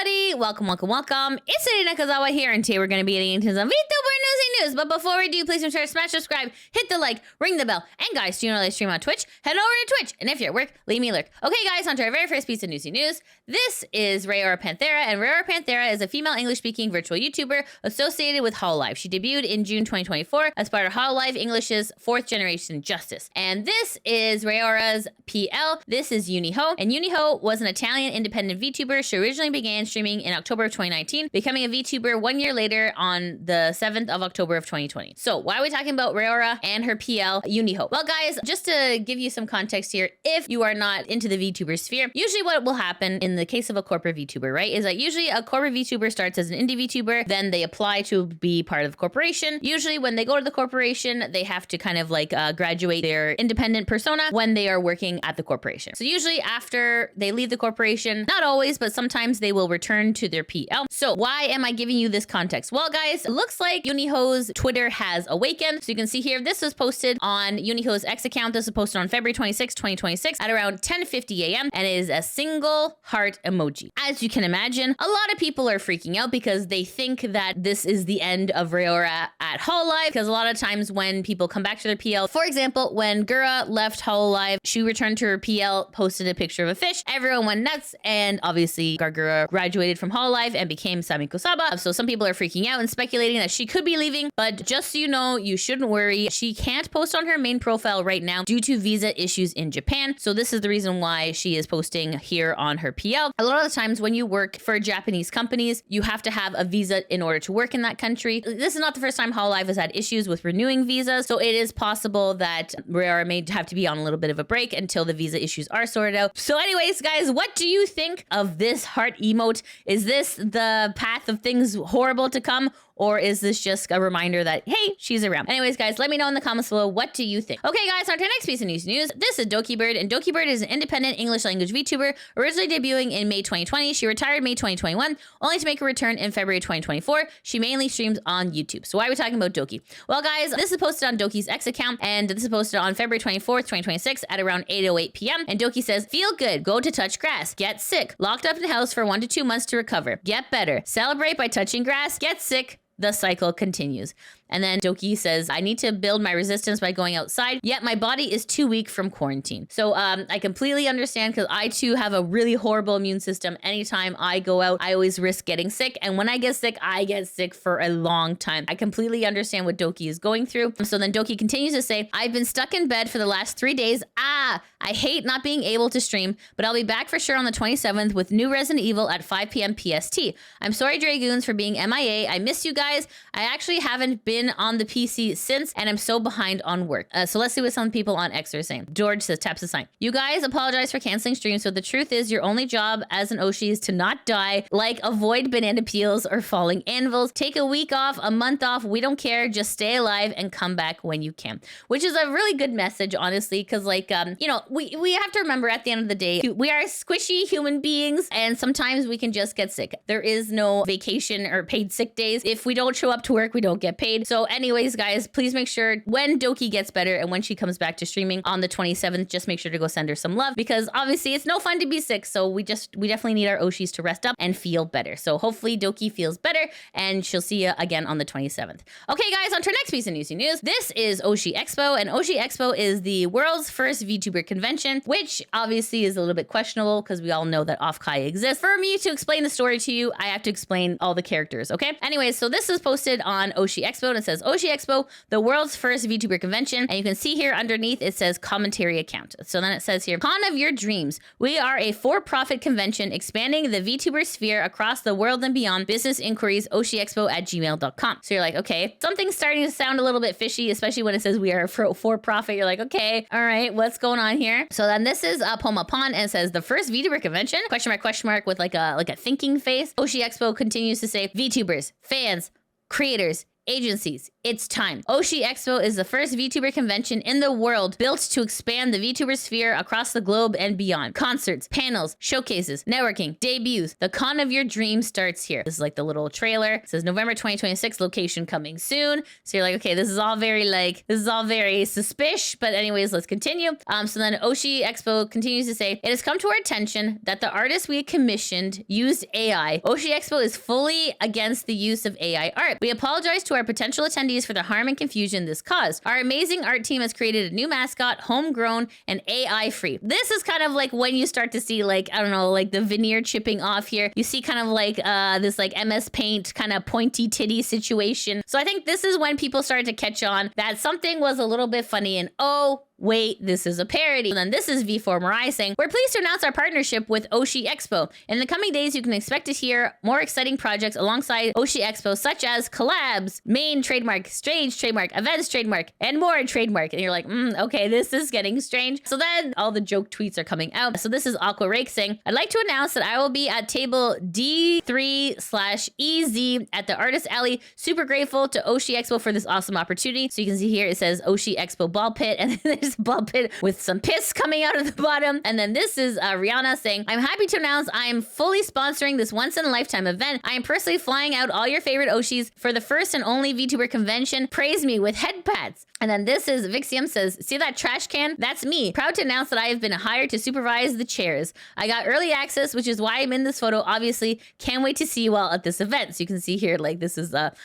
everybody! Welcome. It's Serena Kazawa here, and today we're going to be getting into some VTuber Newsy news. But before we do, please make sure to smash subscribe, hit the like, ring the bell, and guys, do you know I stream on Twitch? Head over to Twitch, and if you're at work, leave me a lurk. Okay, guys, on to our very first piece of Newsy news. This is Raora Panthera, and Raora Panthera is a female English-speaking virtual YouTuber associated with Hololive. She debuted in June 2024 as part of Hololive English's 4th Generation Justice. And this is Raora's PL. This is Uniho, and Uniho was an Italian independent VTuber. She originally began streaming in October of 2019, becoming a VTuber 1 year later on the 7th of October of 2020. So why are we talking about Raora and her PL, Uniho? Well, guys, just to give you some context here, if you are not into the VTuber sphere, usually what will happen in the case of a corporate VTuber, right, is that usually a corporate VTuber starts as an indie VTuber, then they apply to be part of the corporation. Usually when they go to the corporation, they have to kind of like graduate their independent persona when they are working at the corporation. So usually after they leave the corporation, not always, but sometimes they will return to their PL. So why am I giving you this context? Well, guys, it looks like Uniho's Twitter has awakened. So you can see here, this was posted on Uniho's X account. This was posted on February 26, 2026 at around 10:50 a.m. and it is a single heart emoji. As you can imagine, a lot of people are freaking out because they think that this is the end of Raora at Hololive, because a lot of times when people come back to their PL, for example, when Gura left Hololive, she returned to her PL, posted a picture of a fish, everyone went nuts, and obviously Gargura graduated from Hololive and became Samiko Saba. So some people are freaking out and speculating that she could be leaving, but just so you know, you shouldn't worry. She can't post on her main profile right now due to visa issues in Japan. So this is the reason why she is posting here on her PL. A lot of the times when you work for Japanese companies, you have to have a visa in order to work in that country. This is not the first time Hololive has had issues with renewing visas, so it is possible that Raora may have to be on a little bit of a break until the visa issues are sorted out. So anyways, guys, what do you think of this heart emote? Is this the path of things horrible to come? Or is this just a reminder that, hey, she's around? Anyways, guys, let me know in the comments below. What do you think? Okay, guys, on to our next piece of news. This is Dokibird, and Dokibird is an independent English language VTuber, originally debuting in May 2020. She retired May 2021, only to make a return in February 2024. She mainly streams on YouTube. So why are we talking about Doki? Well, guys, this is posted on Doki's X account, and this is posted on February 24th, 2026 at around 8:08 p.m. And Doki says, feel good, go to touch grass, get sick, locked up in the house for 1 to 2 months to recover, get better, celebrate by touching grass, get sick, the cycle continues. And then Doki says, I need to build my resistance by going outside, yet my body is too weak from quarantine. So I completely understand, because I too have a really horrible immune system. Anytime I go out, I always risk getting sick. And when I get sick for a long time. I completely understand what Doki is going through. So then Doki continues to say, I've been stuck in bed for the last 3 days. I hate not being able to stream, but I'll be back for sure on the 27th with new Resident Evil at 5 p.m. PST. I'm sorry, Dragoons, for being MIA. I miss you guys. I actually haven't been on the PC since, and I'm so behind on work. So let's see what some people on X are saying. George says, taps the sign. You guys apologize for canceling streams, so the truth is your only job as an OSHI is to not die, like avoid banana peels or falling anvils. Take a week off, a month off. We don't care. Just stay alive and come back when you can. Which is a really good message, honestly, because like, you know, we have to remember at the end of the day, we are squishy human beings, and sometimes we can just get sick. There is no vacation or paid sick days. If we don't show up to work, we don't get paid. So anyways, guys, please make sure when Doki gets better and when she comes back to streaming on the 27th, just make sure to go send her some love, because obviously it's no fun to be sick. So we definitely need our Oshis to rest up and feel better. So hopefully Doki feels better and she'll see you again on the 27th. Okay, guys, on to our next piece of Newsy news. This is OSHI EXPO, and OSHI EXPO is the world's first VTuber convention, which obviously is a little bit questionable because we all know that Off-Kai exists. For me to explain the story to you, I have to explain all the characters, okay? Anyways, so this is posted on OSHI EXPO, and it says OSHI EXPO, the world's first VTuber convention, and you can see here underneath it says commentary account. So then it says here, con of your dreams. We are a for-profit convention expanding the VTuber sphere across the world and beyond. Business inquiries, oshiexpo@gmail.com. So you're like, okay, something's starting to sound a little bit fishy, especially when it says we are for-profit. You're like, okay, all right, what's going on here? So then this is Poma Pon, and it says the first VTuber convention, question mark with like a thinking face. OSHI EXPO continues to say, VTubers, fans, creators, agencies, it's time. OSHI EXPO is the first VTuber convention in the world built to expand the VTuber sphere across the globe and beyond. Concerts, panels, showcases, networking, debuts. The con of your dreams starts here. This is like the little trailer. It says November 2026, location coming soon. So you're like, okay, this is all very suspicious. But anyways, let's continue. So then OSHI EXPO continues to say, it has come to our attention that the artists we commissioned used AI. OSHI EXPO is fully against the use of AI art. We apologize to our potential attendees for the harm and confusion this caused. Our amazing art team has created a new mascot, homegrown and AI free. This is kind of like when you start to see like, I don't know, like the veneer chipping off here. You see kind of like this like MS Paint kind of pointy titty situation. So I think this is when people started to catch on that something was a little bit funny and oh, wait, this is a parody. And then this is V4Mirai saying, we're pleased to announce our partnership with OSHI EXPO. In the coming days, you can expect to hear more exciting projects alongside OSHI EXPO, such as collabs, main trademark, stage trademark, events trademark, and more trademark. And you're like, okay, this is getting strange. So then all the joke tweets are coming out. So this is Aqua Rake saying, I'd like to announce that I will be at table D3/EZ at the Artist Alley. Super grateful to OSHI EXPO for this awesome opportunity. So you can see here, it says OSHI EXPO ball pit, and then there's a ball pit with some piss coming out of the bottom. And then this is Rihanna saying, I'm happy to announce I am fully sponsoring this once in a lifetime event. I am personally flying out all your favorite Oshis for the first and only VTuber convention. Praise me with head pats. And then this is Vixium says, see that trash can? That's me. Proud to announce that I have been hired to supervise the chairs. I got early access, which is why I'm in this photo. Obviously, can't wait to see you all at this event. So you can see here, like this is that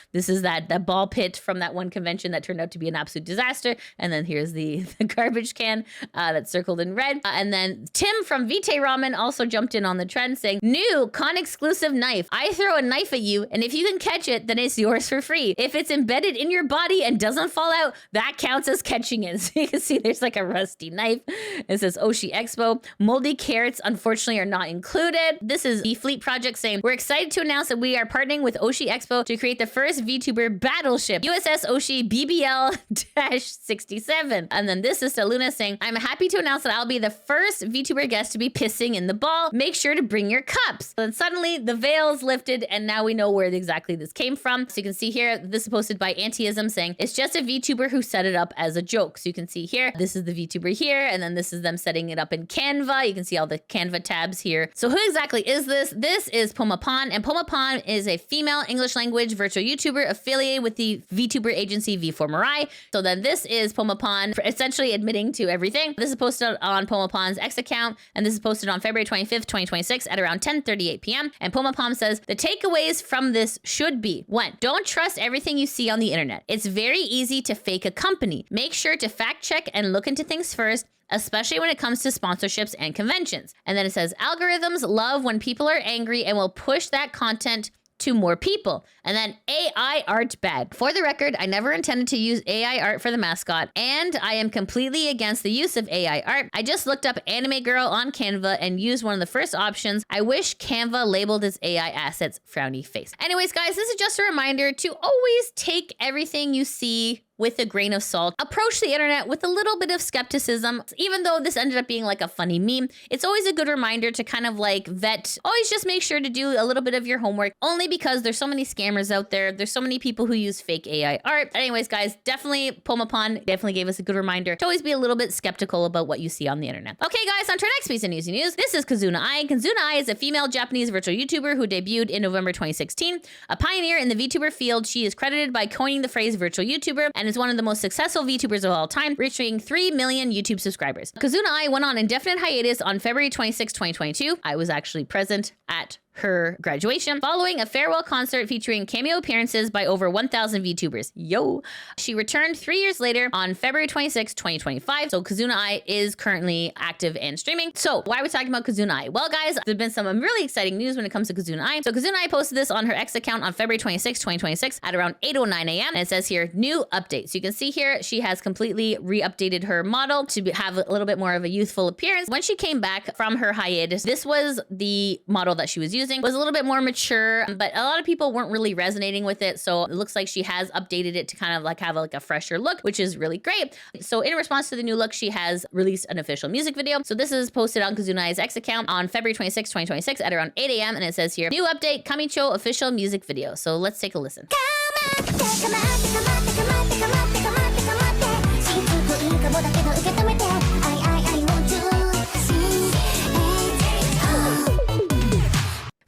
ball pit from that one convention that turned out to be an absolute disaster. And then here's the garbage can that's circled in red. And then Tim from Vite Ramen also jumped in on the trend saying, new con exclusive knife. I throw a knife at you, and if you can catch it, then it's yours for free. If it's embedded in your body and doesn't fall out, that counts as catching it. So you can see there's like a rusty knife. It says OSHI EXPO. Moldy carrots, unfortunately, are not included. This is the Fleet Project saying, we're excited to announce that we are partnering with OSHI EXPO to create the first VTuber battleship, USS OSHI BBL-67. And then this is Luna saying, I'm happy to announce that I'll be the first VTuber guest to be pissing in the ball. Make sure to bring your cups. So then suddenly the veil's lifted, and now we know where exactly this came from. So you can see here, this is posted by Antiism saying, it's just a VTuber who set it up as a joke. So you can see here, this is the VTuber here, and then this is them setting it up in Canva. You can see all the Canva tabs here. So who exactly is this? This is Pomapan, and Pomapan is a female English language virtual YouTuber affiliated with the VTuber agency V4Mirai. So then this is Pomapan essentially admitting to everything. This is posted on Pomapan's X account, and this is posted on February 25th, 2026 at around 10:38 p.m. And Pomapam says, the takeaways from this should be, 1, don't trust everything you see on the internet. It's very easy to fake a company. Make sure to fact check and look into things first, especially when it comes to sponsorships and conventions. And then it says, algorithms love when people are angry and will push that content to more people. And then AI art bad. For the record, I never intended to use AI art for the mascot, and I am completely against the use of AI art. I just looked up anime girl on Canva and used one of the first options. I wish Canva labeled its AI assets frowny face. Anyways, guys, this is just a reminder to always take everything you see with a grain of salt. Approach the internet with a little bit of skepticism. Even though this ended up being like a funny meme, it's always a good reminder to kind of like vet. Always just make sure to do a little bit of your homework, only because there's so many scammers out there. There's so many people who use fake AI art. Anyways, guys, definitely Pomapon definitely gave us a good reminder to always be a little bit skeptical about what you see on the internet. Okay, guys, on to our next piece of Newsy News. This is Kizuna AI. Kizuna AI is a female Japanese virtual YouTuber who debuted in November 2016. A pioneer in the VTuber field, she is credited by coining the phrase virtual YouTuber and is one of the most successful VTubers of all time, reaching 3 million YouTube subscribers. Kizuna AI went on indefinite hiatus on February 26, 2022. I was actually present at her graduation, following a farewell concert featuring cameo appearances by over 1,000 VTubers. Yo! She returned 3 years later on February 26, 2025. So Kizuna AI is currently active and streaming. So why are we talking about Kizuna AI? Well, guys, there's been some really exciting news when it comes to Kizuna AI. So Kizuna AI posted this on her X account on February 26, 2026 at around 8:09 a.m. And it says here, new updates. You can see here, she has completely re-updated her model to have a little bit more of a youthful appearance. When she came back from her hiatus, this was the model that she was using. using was a little bit more mature, but a lot of people weren't really resonating with it. So it looks like she has updated it to kind of like have like a fresher look, which is really great. So in response to the new look, she has released an official music video. So this is posted on Kizuna AI's X account on February 26, 2026 at around 8 a.m. And it says here, new update, Kamicho official music video. So let's take a listen.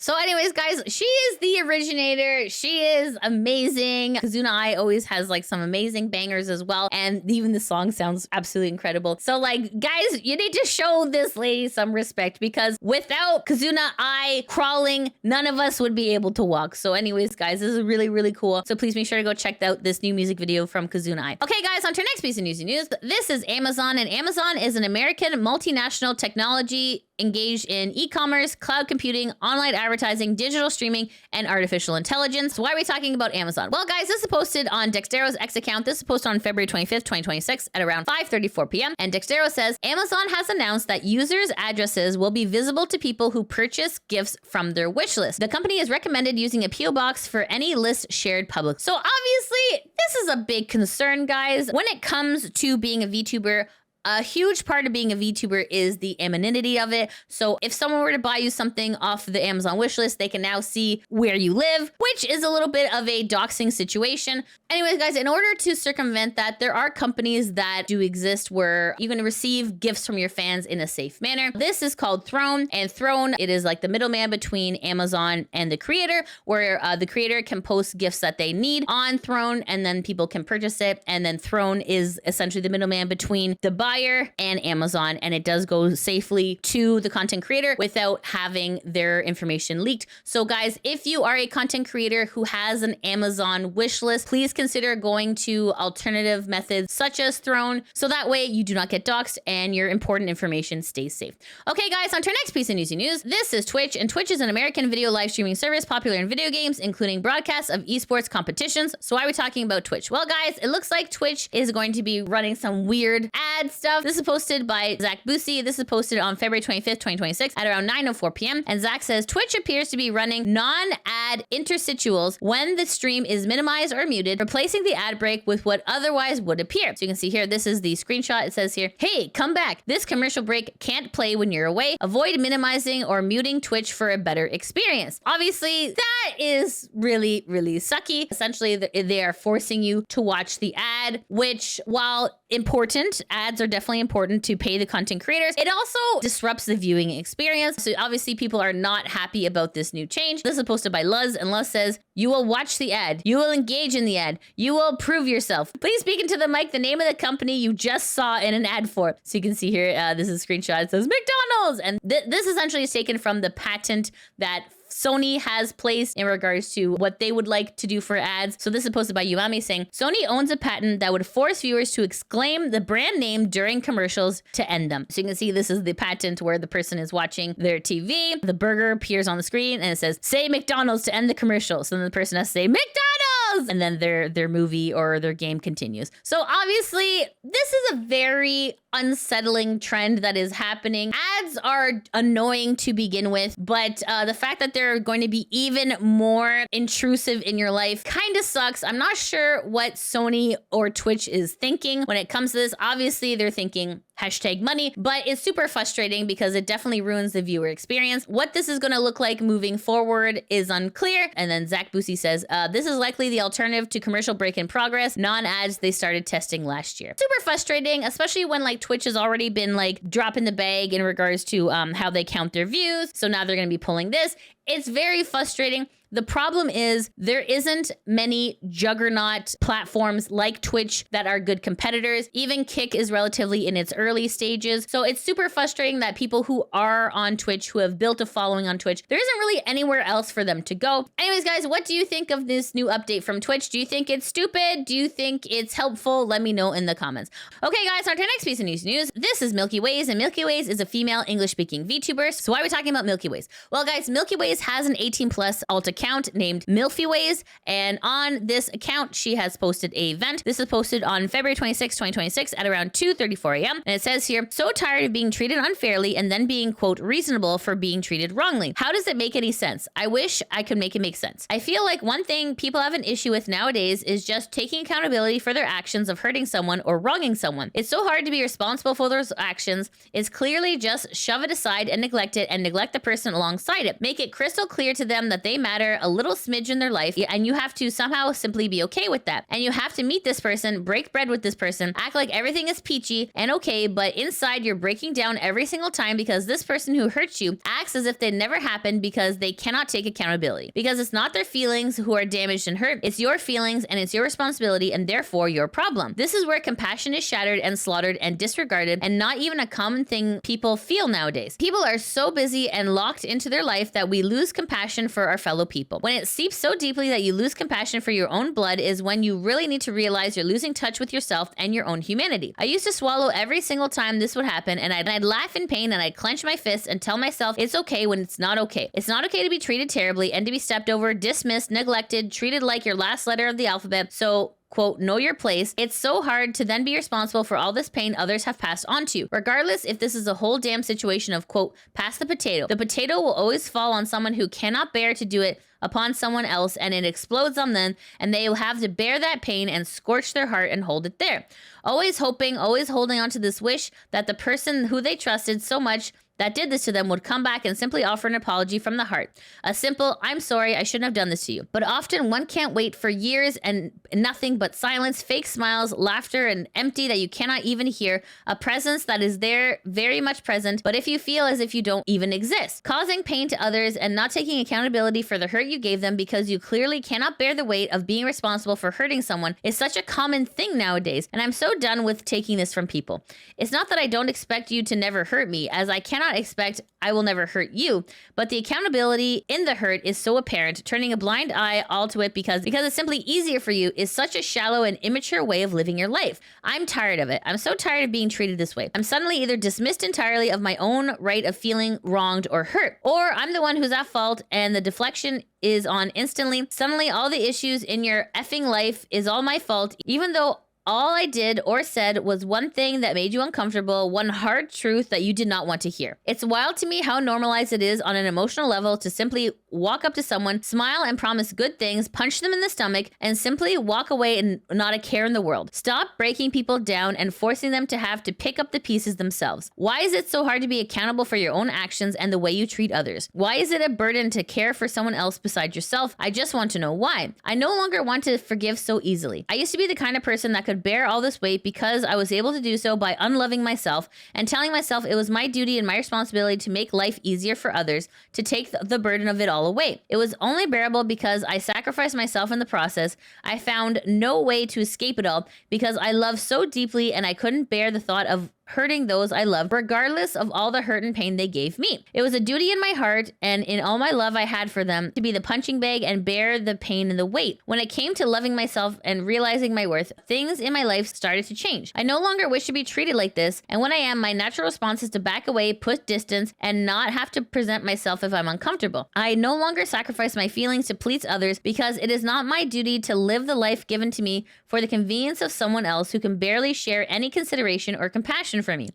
So anyways, guys, she is the originator. She is amazing. Kizuna AI always has like some amazing bangers as well. And even the song sounds absolutely incredible. So like, guys, you need to show this lady some respect because without Kizuna AI crawling, none of us would be able to walk. So anyways, guys, this is really, really cool. So please make sure to go check out this new music video from Kizuna AI. Okay, guys, on to our next piece of Newsy news. This is Amazon, and Amazon is an American multinational technology engaged in e-commerce, cloud computing, online advertising, digital streaming, and artificial intelligence. Why are we talking about Amazon? Well, guys, this is posted on Dextero's X account. This is posted on February 25th, 2026 at around 5:34 p.m. And Dextero says, Amazon has announced that users' addresses will be visible to people who purchase gifts from their wish list. The company has recommended using a PO box for any list shared public. So obviously, this is a big concern, guys. When it comes to being a VTuber, a huge part of being a VTuber is the anonymity of it. So if someone were to buy you something off the Amazon wish list, they can now see where you live, which is a little bit of a doxing situation. Anyways, guys, in order to circumvent that, there are companies that do exist where you can receive gifts from your fans in a safe manner. This is called Throne, and Throne, it is like the middleman between Amazon and the creator, where the creator can post gifts that they need on Throne, and then people can purchase it. And then Throne is essentially the middleman between the buyer and Amazon, and it does go safely to the content creator without having their information leaked. So guys, if you are a content creator who has an Amazon wish list, please consider going to alternative methods such as Throne, so that way you do not get doxxed and your important information stays safe. Okay, guys, on to our next piece of Newsy news. This is Twitch, and Twitch is an American video live streaming service popular in video games, including broadcasts of esports competitions. So why are we talking about Twitch? Well, guys, it looks like Twitch is going to be running some weird ad stuff. This is posted by Zach Boosie. This is posted on February 25th, 2026 at around 9:04 p.m. And Zach says, Twitch appears to be running non-ad interstitials when the stream is minimized or muted, replacing the ad break with what otherwise would appear. So you can see here, this is the screenshot. It says here, hey, come back. This commercial break can't play when you're away. Avoid minimizing or muting Twitch for a better experience. Obviously, that is really, really sucky. Essentially, they are forcing you to watch the ad, which, while important, ads are definitely important to pay the content creators, it also disrupts the viewing experience. So obviously, people are not happy about this new change. This is posted by Luz, and Luz says, you will watch the ad. You will engage in the ad. You will prove yourself. Please speak into the mic the name of the company you just saw in an ad for. So you can see here, this is a screenshot. It says McDonald's. And this essentially is taken from the patent that Sony has placed in regards to what they would like to do for ads. So this is posted by Umami saying, Sony owns a patent that would force viewers to exclaim the brand name during commercials to end them. So you can see this is the patent where the person is watching their TV. The burger appears on the screen and it says, say McDonald's to end the commercial. So then the person has to say McDonald's, and then their movie or their game continues. So obviously, this is a very unsettling trend that is happening. Ads are annoying to begin with, but the fact that they're going to be even more intrusive in your life kind of sucks. I'm not sure what Sony or Twitch is thinking when it comes to this. Obviously, they're thinking hashtag money, but it's super frustrating because it definitely ruins the viewer experience. What this is going to look like moving forward is unclear. And then Zach Boosie says, this is likely the alternative to commercial break in progress, non-ads they started testing last year. Super frustrating, especially when like Twitch has already been like dropping the bag in regards to how they count their views. So now they're going to be pulling this. It's very frustrating. The problem is there isn't many juggernaut platforms like Twitch that are good competitors. Even Kick is relatively in its early stages. So it's super frustrating that people who are on Twitch, who have built a following on Twitch, there isn't really anywhere else for them to go. Anyways, guys, what do you think of this new update from Twitch? Do you think it's stupid? Do you think it's helpful? Let me know in the comments. Okay, guys, on to our next piece of news. This is Milkywayz, and Milkywayz is a female English-speaking VTuber. So why are we talking about Milkywayz? Well, guys, Milkywayz Milkywayz has an 18 plus alt account named Milkywayz, and on this account, she has posted a vent. This is posted on February 26, 2026 at around 2:34 a.m. And it says here, so tired of being treated unfairly and then being, quote, reasonable for being treated wrongly. How does it make any sense? I wish I could make it make sense. I feel like one thing people have an issue with nowadays is just taking accountability for their actions of hurting someone or wronging someone. It's so hard to be responsible for those actions. It's clearly just shove it aside and neglect it and neglect the person alongside it. Make it crystal clear to them that they matter a little smidge in their life, and you have to somehow simply be okay with that. And you have to meet this person, break bread with this person, act like everything is peachy and okay, but inside you're breaking down every single time because this person who hurts you acts as if they never happened because they cannot take accountability. Because it's not their feelings who are damaged and hurt, it's your feelings and it's your responsibility and therefore your problem. This is where compassion is shattered and slaughtered and disregarded, and not even a common thing people feel nowadays. People are so busy and locked into their life that we lose compassion for our fellow people. When it seeps so deeply that you lose compassion for your own blood is when you really need to realize you're losing touch with yourself and your own humanity. I used to swallow every single time this would happen, and I'd laugh in pain and I'd clench my fists and tell myself it's okay when it's not okay. It's not okay to be treated terribly and to be stepped over, dismissed, neglected, treated like your last letter of the alphabet. So, quote, know your place. It's so hard to then be responsible for all this pain others have passed on to you. Regardless if this is a whole damn situation of, quote, pass the potato will always fall on someone who cannot bear to do it upon someone else, and it explodes on them, and they will have to bear that pain and scorch their heart and hold it there. Always hoping, always holding on to this wish that the person who they trusted so much that did this to them would come back and simply offer an apology from the heart. A simple, I'm sorry, I shouldn't have done this to you. But often one can't wait for years and nothing but silence, fake smiles, laughter, and empty that you cannot even hear, a presence that is there, very much present, but if you feel as if you don't even exist. Causing pain to others and not taking accountability for the hurt you gave them because you clearly cannot bear the weight of being responsible for hurting someone is such a common thing nowadays, and I'm so done with taking this from people. It's not that I don't expect you to never hurt me, as I cannot expect I will never hurt you, but the accountability in the hurt is so apparent. Turning a blind eye all to it because it's simply easier for you is such a shallow and immature way of living your life. I'm tired of it. I'm so tired of being treated this way. I'm suddenly either dismissed entirely of my own right of feeling wronged or hurt, or I'm the one who's at fault and the deflection is on instantly. Suddenly all the issues in your effing life is all my fault, even though all I did or said was one thing that made you uncomfortable, one hard truth that you did not want to hear. It's wild to me how normalized it is on an emotional level to simply walk up to someone, smile and promise good things, punch them in the stomach, and simply walk away and not a care in the world. Stop breaking people down and forcing them to have to pick up the pieces themselves. Why is it so hard to be accountable for your own actions and the way you treat others? Why is it a burden to care for someone else besides yourself? I just want to know why. I no longer want to forgive so easily. I used to be the kind of person that could bear all this weight because I was able to do so by unloving myself and telling myself it was my duty and my responsibility to make life easier for others, to take the burden of it all away. It was only bearable because I sacrificed myself in the process. I found no way to escape it all because I love so deeply and I couldn't bear the thought of hurting those I loved, regardless of all the hurt and pain they gave me. It was a duty in my heart and in all my love I had for them to be the punching bag and bear the pain and the weight. When it came to loving myself and realizing my worth, things in my life started to change. I no longer wish to be treated like this, and when I am, my natural response is to back away, put distance, and not have to present myself if I'm uncomfortable. I no longer sacrifice my feelings to please others because it is not my duty to live the life given to me for the convenience of someone else who can barely share any consideration or compassion for me.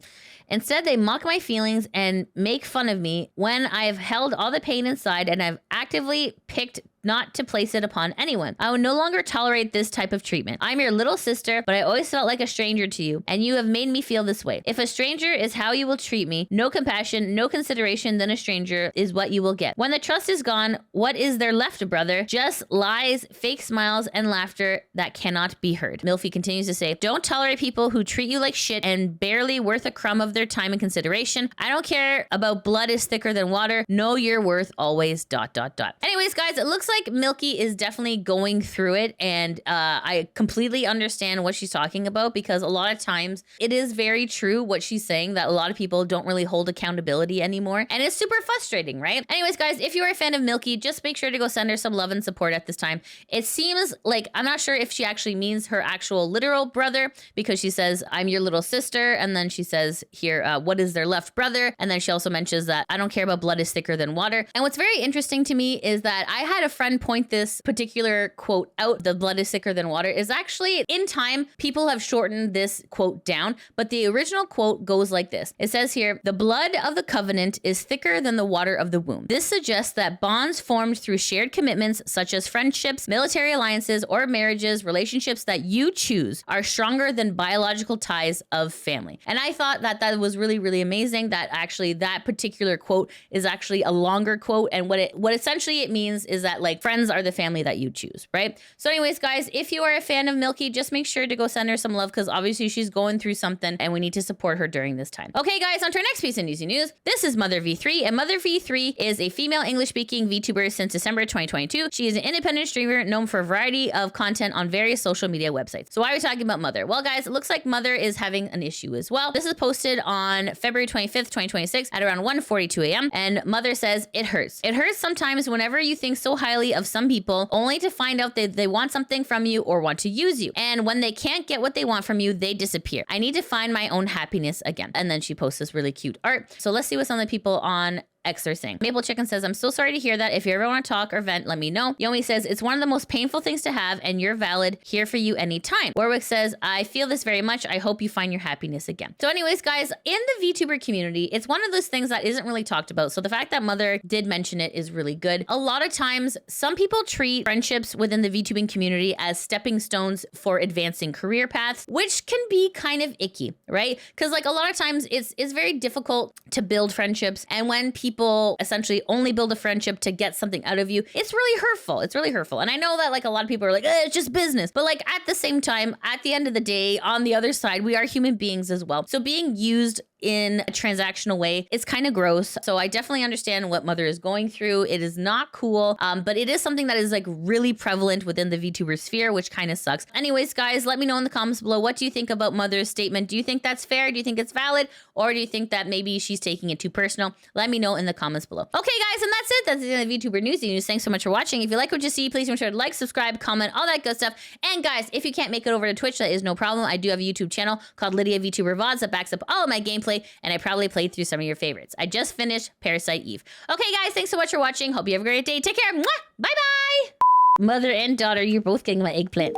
Instead, they mock my feelings and make fun of me when I have held all the pain inside and I've actively picked not to place it upon anyone. I will no longer tolerate this type of treatment. I'm your little sister, but I always felt like a stranger to you, and you have made me feel this way. If a stranger is how you will treat me, no compassion, no consideration, then a stranger is what you will get. When the trust is gone, what is there left, brother? Just lies, fake smiles, and laughter that cannot be heard. Milfy continues to say, don't tolerate people who treat you like shit and barely worth a crumb of their time and consideration. I don't care about blood is thicker than water. Know your worth always, ... Anyways, guys, it looks like Milky is definitely going through it, and I completely understand what she's talking about because a lot of times it is very true what she's saying that a lot of people don't really hold accountability anymore, and it's super frustrating, right? Anyways, guys, if you are a fan of Milky, just make sure to go send her some love and support at this time. It seems like, I'm not sure if she actually means her actual literal brother because she says, I'm your little sister, and then she says, here, what is their left brother? And then she also mentions that I don't care about blood is thicker than water. And what's very interesting to me is that I had a friend point this particular quote out, the blood is thicker than water, is actually in time, people have shortened this quote down, but the original quote goes like this. It says here, the blood of the covenant is thicker than the water of the womb. This suggests that bonds formed through shared commitments, such as friendships, military alliances, or marriages, relationships that you choose, are stronger than biological ties of family. And I thought that that was really, really amazing that actually that particular quote is actually a longer quote. And what essentially it means is that like friends are the family that you choose, right? So anyways, guys, if you are a fan of Milky, just make sure to go send her some love because obviously she's going through something and we need to support her during this time. Okay, guys, on to our next piece of Newsy News. This is Mother V3, and Mother V3 is a female English-speaking VTuber since December 2022. She is an independent streamer known for a variety of content on various social media websites. So why are we talking about Mother? Well, guys, it looks like Mother is having an issue as well. This is posted on February 25th, 2026 at around 1:42 a.m. And Mother says, it hurts. It hurts sometimes whenever you think so highly of some people only to find out that they want something from you or want to use you. And when they can't get what they want from you, they disappear. I need to find my own happiness again. And then she posts this really cute art. So let's see what some of the people on X are saying. Maple Chicken says, I'm so sorry to hear that. If you ever want to talk or vent, let me know. Yomi says, it's one of the most painful things to have and you're valid. Here for you anytime. Warwick says, I feel this very much. I hope you find your happiness again. So anyways, guys, in the VTuber community, it's one of those things that isn't really talked about. So the fact that Mother did mention it is really good. A lot of times, some people treat friendships within the VTubing community as stepping stones for advancing career paths, which can be kind of icky, right? Because like a lot of times it's very difficult to build friendships. And when people essentially only build a friendship to get something out of you, it's really hurtful. It's really hurtful. And I know that like a lot of people are like, it's just business. But like at the same time, at the end of the day, on the other side, we are human beings as well. So being used in a transactional way, it's kind of gross. So I definitely understand what Mother is going through. It is not cool, but it is something that is like really prevalent within the VTuber sphere, which kind of sucks. Anyways, guys, let me know in the comments below. What do you think about Mother's statement? Do you think that's fair? Do you think it's valid? Or do you think that maybe she's taking it too personal? Let me know in the comments below. Okay, guys, and that's it. That's the end of Vtuber News. Thanks so much for watching. If you like what you see, please make sure to like, subscribe, comment, all that good stuff. And guys, if you can't make it over to Twitch, that is no problem. I do have a YouTube channel called Lydia VTuber VODs that backs up all of my gameplay, and I probably played through some of your favorites. I just finished Parasite Eve. Okay, guys, thanks so much for watching. Hope you have a great day. Take care. Mwah! Bye-bye. Mother and daughter, you're both getting my eggplant.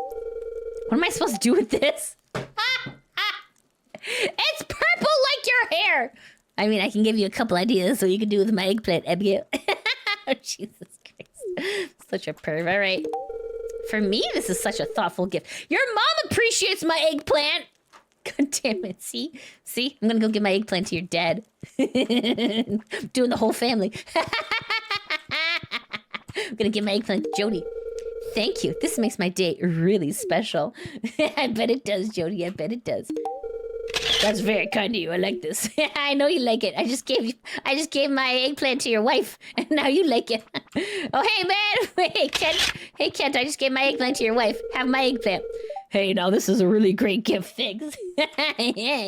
What am I supposed to do with this? It's purple like your hair. I mean, I can give you a couple ideas so you can do with my eggplant, Abigail. Oh, Jesus Christ. Such a perv. All right. For me, this is such a thoughtful gift. Your mom appreciates my eggplant. God damn it. See? I'm gonna go give my eggplant to your dad. Doing the whole family. I'm gonna give my eggplant to Jody. Thank you. This makes my day really special. I bet it does, Jody. I bet it does. That's very kind of you. I like this. I know you like it. I just gave my eggplant to your wife, and now you like it. Oh, hey, man. Hey, Kent. Hey, Kent, I just gave my eggplant to your wife. Have my eggplant. Hey, now this is a really great gift. Thanks. Yeah.